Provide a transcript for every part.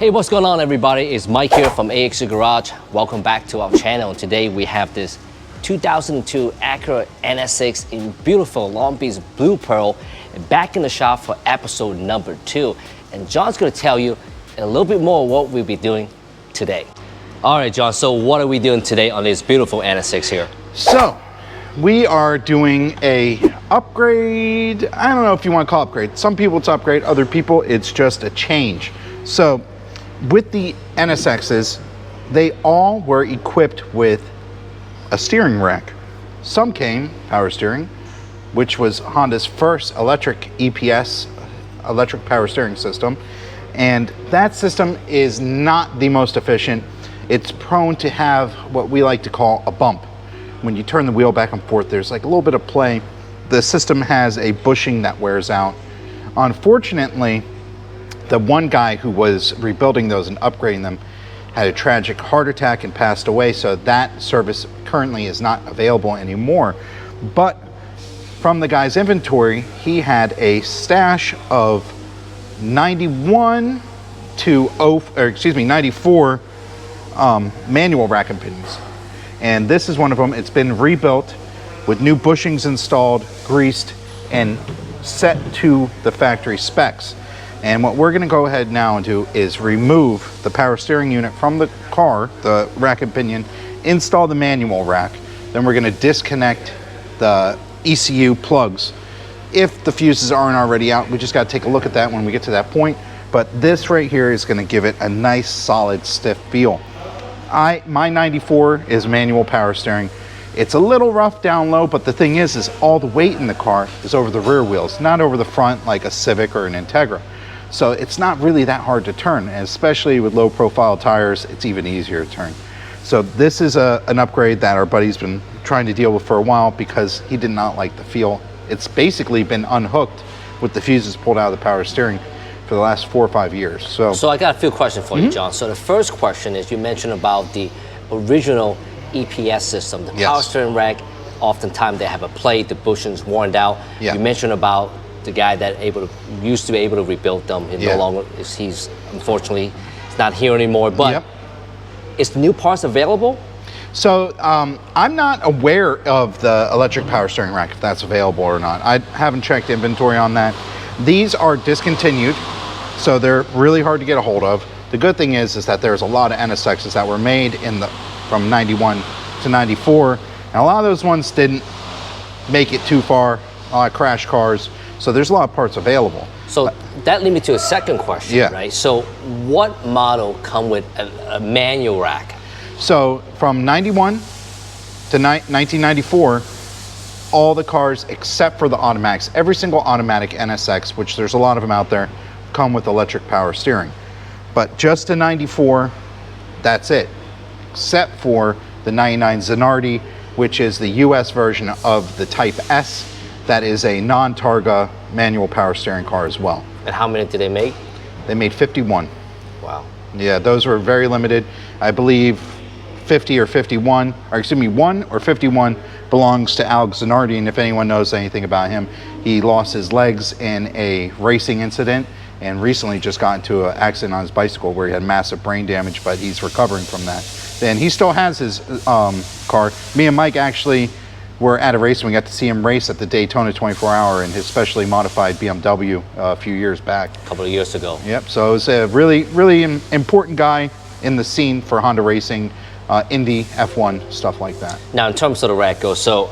Hey, what's going on everybody? It's Mike here from AX Garage. Welcome back to our channel. Today we have this 2002 Acura NSX in beautiful Long Beach Blue Pearl back in the shop for episode number 2. And John's gonna tell you a little bit more what we'll be doing today. All right, John, so what are we doing today on this beautiful NSX here? So, we are doing a upgrade. I don't know if you want to call it upgrade. Some people it's upgrade, other people it's just a change. So, with the NSXs, they all were equipped with a steering rack. Some came power steering, which was Honda's first electric EPS, electric power steering system. And that system is not the most efficient. It's prone to have what we like to call a bump. When you turn the wheel back and forth, there's like a little bit of play. The system has a bushing that wears out. Unfortunately, the one guy who was rebuilding those and upgrading them had a tragic heart attack and passed away, so that service currently is not available anymore. But from the guy's inventory, he had a stash of 94 manual rack and pinions. And this is one of them. It's been rebuilt with new bushings installed, greased, and set to the factory specs. And what we're gonna go ahead now and do is remove the power steering unit from the car, the rack and pinion, install the manual rack. Then we're gonna disconnect the ECU plugs. If the fuses aren't already out, we just gotta take a look at that when we get to that point. But this right here is gonna give it a nice, solid, stiff feel. My 94 is manual power steering. It's a little rough down low, but the thing is all the weight in the car is over the rear wheels, not over the front like a Civic or an Integra. So it's not really that hard to turn, and especially with low profile tires, it's even easier to turn. So this is an upgrade that our buddy's been trying to deal with for a while because he did not like the feel. It's basically been unhooked with the fuses pulled out of the power steering for the last 4 or 5 years. So I got a few questions for you, John. So the first question is, you mentioned about the original EPS system, the power steering rack. Oftentimes they have a plate, the bushings worn out. You mentioned about the guy that used to be able to rebuild them. He no longer is. He's unfortunately not here anymore. But is the new parts available? So I'm not aware of the electric power steering rack, if that's available or not. I haven't checked inventory on that. These are discontinued, so they're really hard to get a hold of. The good thing is that there's a lot of NSXs that were made from 91 to 94, and a lot of those ones didn't make it too far, a lot of crash cars, so there's a lot of parts available. So that leads me to a second question, right? So what model come with a manual rack? So from 91 to 1994, all the cars except for the automatics, every single automatic NSX, which there's a lot of them out there, come with electric power steering. But just to 94, that's it, except for the 99 Zanardi, which is the US version of the Type S. That is a non-Targa manual power steering car as well. And how many did they make? They made 51. Wow. Yeah, those were very limited. I believe 50 or 51, or excuse me, 1 or 51 belongs to Alex Zanardi, and if anyone knows anything about him, he lost his legs in a racing incident and recently just got into an accident on his bicycle where he had massive brain damage, but he's recovering from that. And he still has his car. Me and Mike actually were at a race and we got to see him race at the Daytona 24-hour in his specially modified BMW a few years back. A couple of years ago. Yep, so it was a really, really important guy in the scene for Honda racing, Indy, F1, stuff like that. Now, in terms of the rack goes, so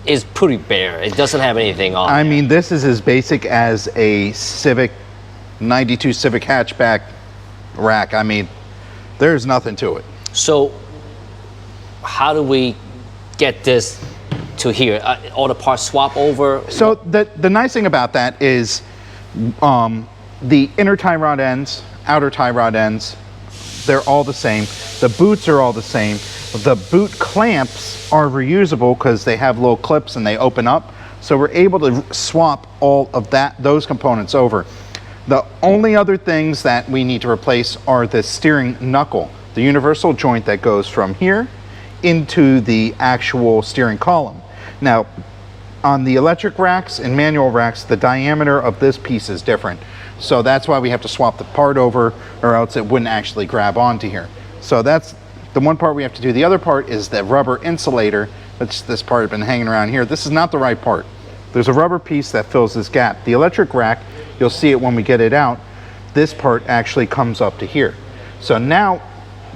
it's pretty bare. It doesn't have anything on I mean, this is as basic as a Civic, 92 Civic hatchback rack. I mean, there's nothing to it. So how do we get this to here? All the parts swap over? So the nice thing about that is the inner tie rod ends, outer tie rod ends, they're all the same. The boots are all the same. The boot clamps are reusable because they have little clips and they open up. So we're able to swap all of those components over. The only other things that we need to replace are the steering knuckle, the universal joint that goes from here into the actual steering column. Now, on the electric racks and manual racks, the diameter of this piece is different. So that's why we have to swap the part over, or else it wouldn't actually grab onto here. So that's the one part we have to do. The other part is the rubber insulator. That's this part has been hanging around here. This is not the right part. There's a rubber piece that fills this gap. The electric rack, you'll see it when we get it out, this part actually comes up to here. So now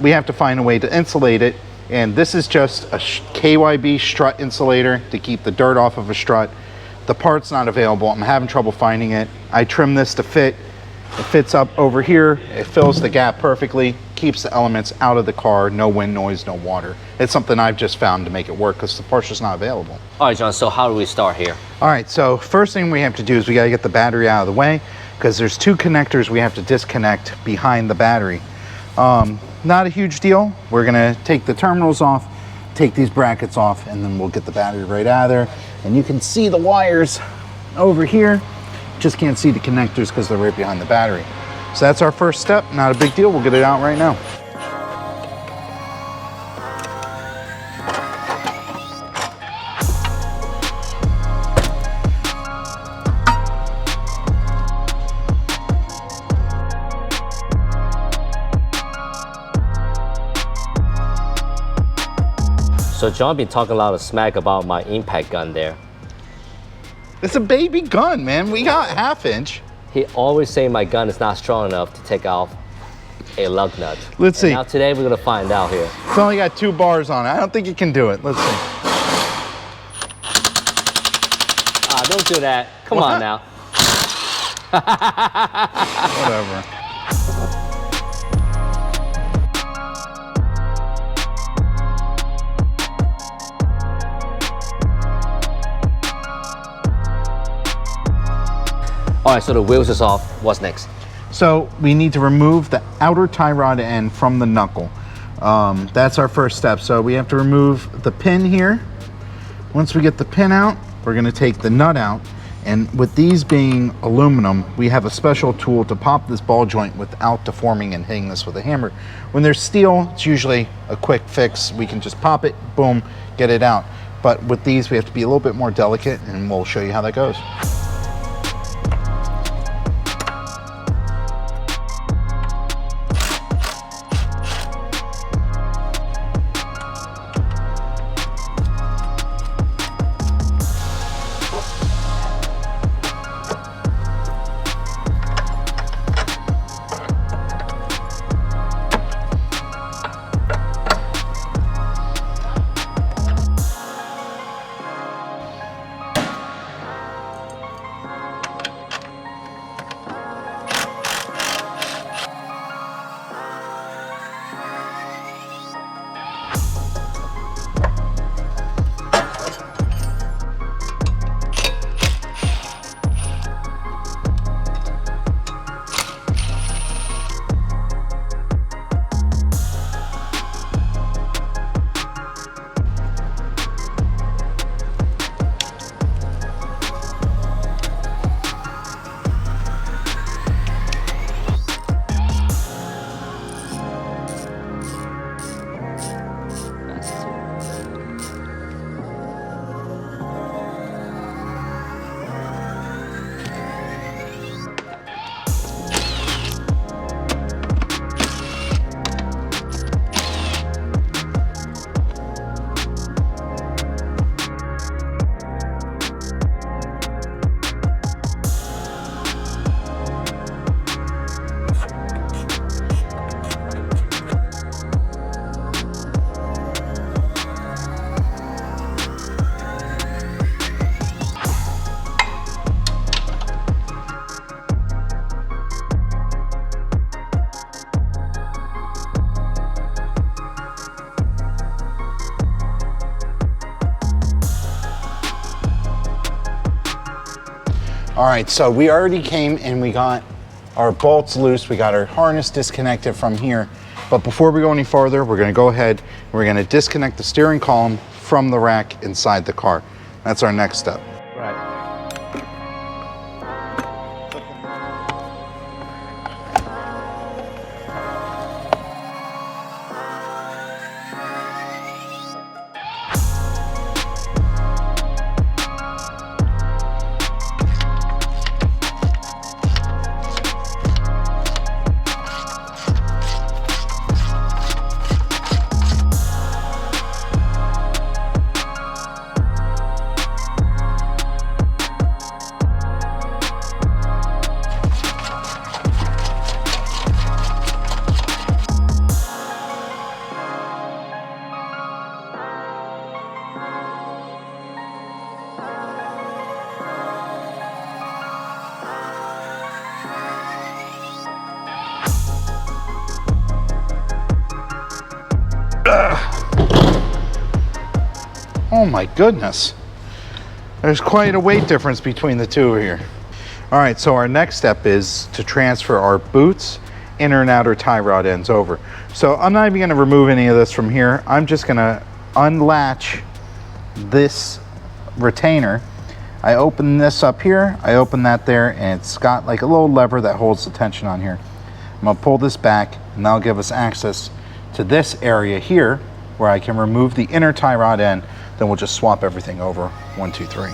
we have to find a way to insulate it, and this is just a KYB strut insulator to keep the dirt off of a strut. The part's not available. I'm having trouble finding it. I trimmed this to fit. It fits up over here. It fills the gap perfectly, keeps the elements out of the car, no wind noise, no water. It's something I've just found to make it work because the part's just not available. All right, John, so how do we start here? All right, so first thing we have to do is we gotta get the battery out of the way, because there's two connectors we have to disconnect behind the battery. Not a huge deal. We're gonna take the terminals off, take these brackets off, and then we'll get the battery right out of there. And you can see the wires over here. Just can't see the connectors because they're right behind the battery. So that's our first step. Not a big deal. We'll get it out right now. So John been talking a lot of smack about my impact gun there. It's a baby gun, man. We got 1/2 inch. He always say my gun is not strong enough to take off a lug nut. Let's see. Now today we're gonna find out here. It's only got 2 bars on it. I don't think it can do it. Let's see. Ah, don't do that. Come What? on now. Whatever. All right, so the wheels is off. What's next? So we need to remove the outer tie rod end from the knuckle. That's our first step. So we have to remove the pin here. Once we get the pin out, we're gonna take the nut out. And with these being aluminum, we have a special tool to pop this ball joint without deforming and hitting this with a hammer. When there's steel, it's usually a quick fix. We can just pop it, boom, get it out. But with these, we have to be a little bit more delicate, and we'll show you how that goes. All right, so we already came and we got our bolts loose. We got our harness disconnected from here. But before we go any farther, we're gonna go ahead and we're gonna disconnect the steering column from the rack inside the car. That's our next step. Right. my goodness. There's quite a weight difference between the two here. All right, so our next step is to transfer our boots, inner and outer tie rod ends over. So I'm not even gonna remove any of this from here. I'm just gonna unlatch this retainer. I open this up here, I open that there, and it's got like a little lever that holds the tension on here. I'm gonna pull this back, and that'll give us access to this area here where I can remove the inner tie rod end. Then we'll just swap everything over, 1, 2, 3.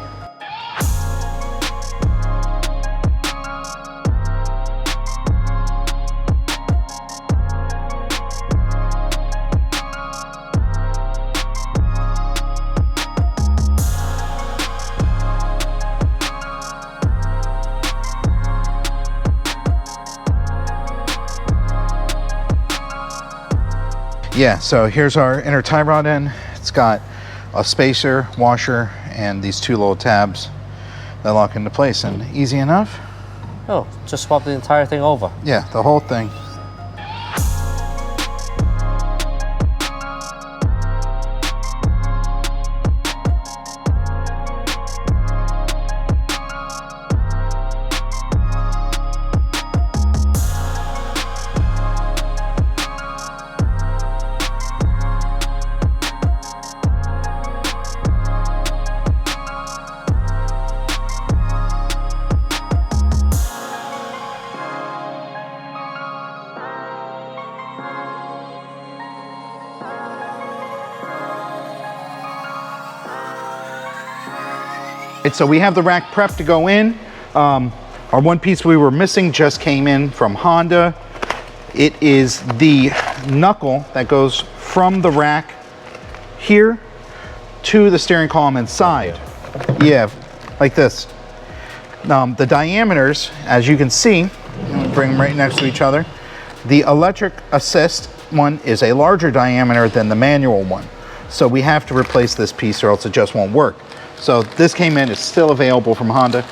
Yeah, so here's our inner tie rod end. It's got a spacer, washer, and these 2 little tabs that lock into place, and easy enough. Oh, just swap the entire thing over. Yeah, the whole thing. So we have the rack prep to go in. Our one piece we were missing just came in from Honda. It is the knuckle that goes from the rack here to the steering column inside. Yeah, like this. The diameters, as you can see, bring them right next to each other. The electric assist one is a larger diameter than the manual one. So we have to replace this piece or else it just won't work. So this came in, it's still available from Honda.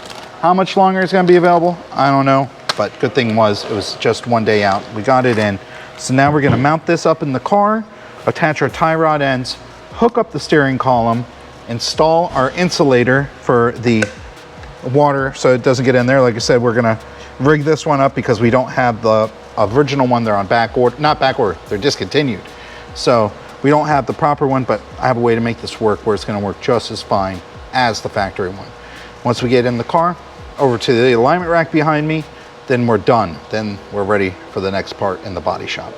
How much longer it's gonna be available? I don't know, but good thing was it was just 1 day out. We got it in. So now we're gonna mount this up in the car, attach our tie rod ends, hook up the steering column, install our insulator for the water so it doesn't get in there. Like I said, we're gonna rig this one up because we don't have the original one. They're on back order, not back order, they're discontinued. So we don't have the proper one, but I have a way to make this work where it's gonna work just as fine as the factory one. Once we get in the car, over to the alignment rack behind me, then we're done. Then we're ready for the next part in the body shop.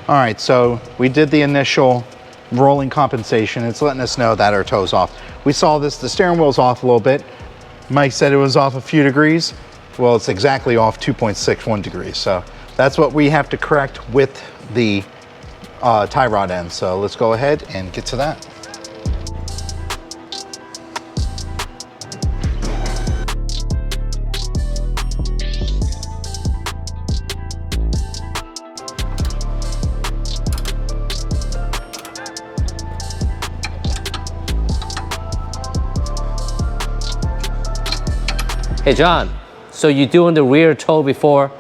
All right, so we did the initial rolling compensation. It's letting us know that our toe's off. We saw this, the steering wheel's off a little bit. Mike said it was off a few degrees. Well, it's exactly off 2.61 degrees. So that's what we have to correct with the tie rod end. So let's go ahead and get to that. Hey John, so you're doing the rear toe before,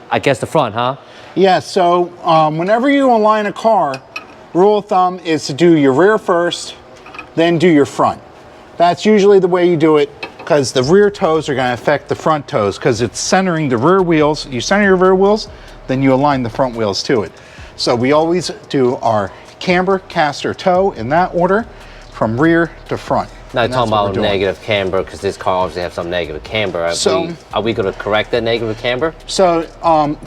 I guess, the front, huh? Yeah, so whenever you align a car, rule of thumb is to do your rear first, then do your front. That's usually the way you do it, because the rear toes are going to affect the front toes, because it's centering the rear wheels. You center your rear wheels, then you align the front wheels to it. So we always do our camber, caster, toe in that order, from rear to front. Now you're talking about negative camber, because this car obviously has some negative camber. Are we going to correct that negative camber? So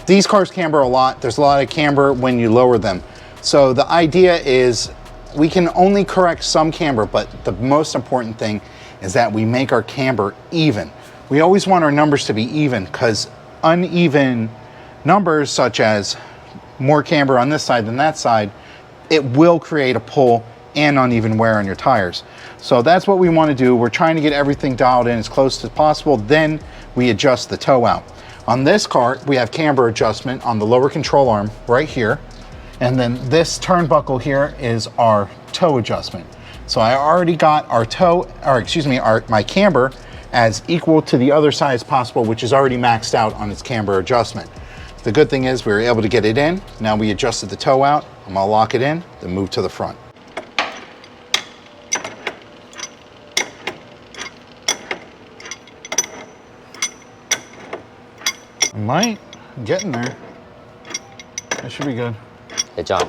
these cars camber a lot. There's a lot of camber when you lower them. So the idea is we can only correct some camber, but the most important thing is that we make our camber even. We always want our numbers to be even, because uneven numbers, such as more camber on this side than that side, it will create a pull and uneven wear on your tires. So that's what we want to do. We're trying to get everything dialed in as close as possible. Then we adjust the toe out. On this car, we have camber adjustment on the lower control arm right here. And then this turnbuckle here is our toe adjustment. So I already got our toe, or excuse me, my camber as equal to the other side as possible, which is already maxed out on its camber adjustment. The good thing is we were able to get it in. Now we adjusted the toe out. I'm gonna lock it in, then move to the front. Might getting there. That should be good. Hey John,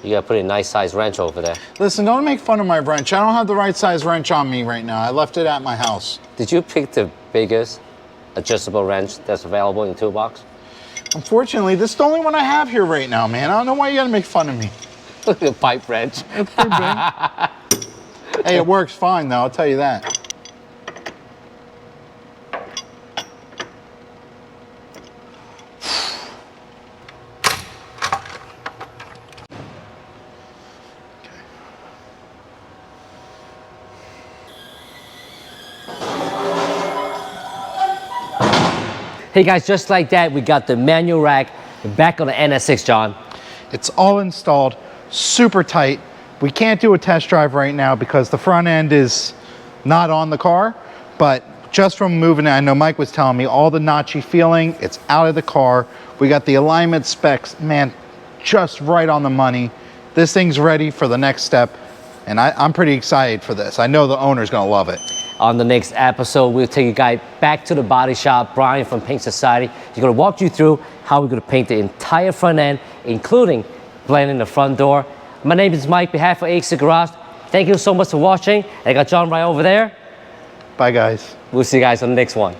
you got to put a nice size wrench over there. Listen, don't make fun of my wrench. I don't have the right size wrench on me right now. I left it at my house. Did you pick the biggest adjustable wrench that's available in the toolbox? Unfortunately, this is the only one I have here right now, man. I don't know why you got to make fun of me. Look at the pipe wrench. It's pretty big. Hey, it works fine though, I'll tell you that. Hey guys, just like that, we got the manual rack back on the NSX, John. It's all installed, super tight. We can't do a test drive right now because the front end is not on the car, but just from moving it, I know Mike was telling me all the notchy feeling, it's out of the car. We got the alignment specs, man, just right on the money. This thing's ready for the next step, and I'm pretty excited for this. I know the owner's gonna love it. On the next episode, we'll take you guys back to the body shop. Brian from Paint Society. He's gonna walk you through how we're gonna paint the entire front end, including blending the front door. My name is Mike, behalf of AX Garage. Thank you so much for watching. I got John right over there. Bye guys. We'll see you guys on the next one.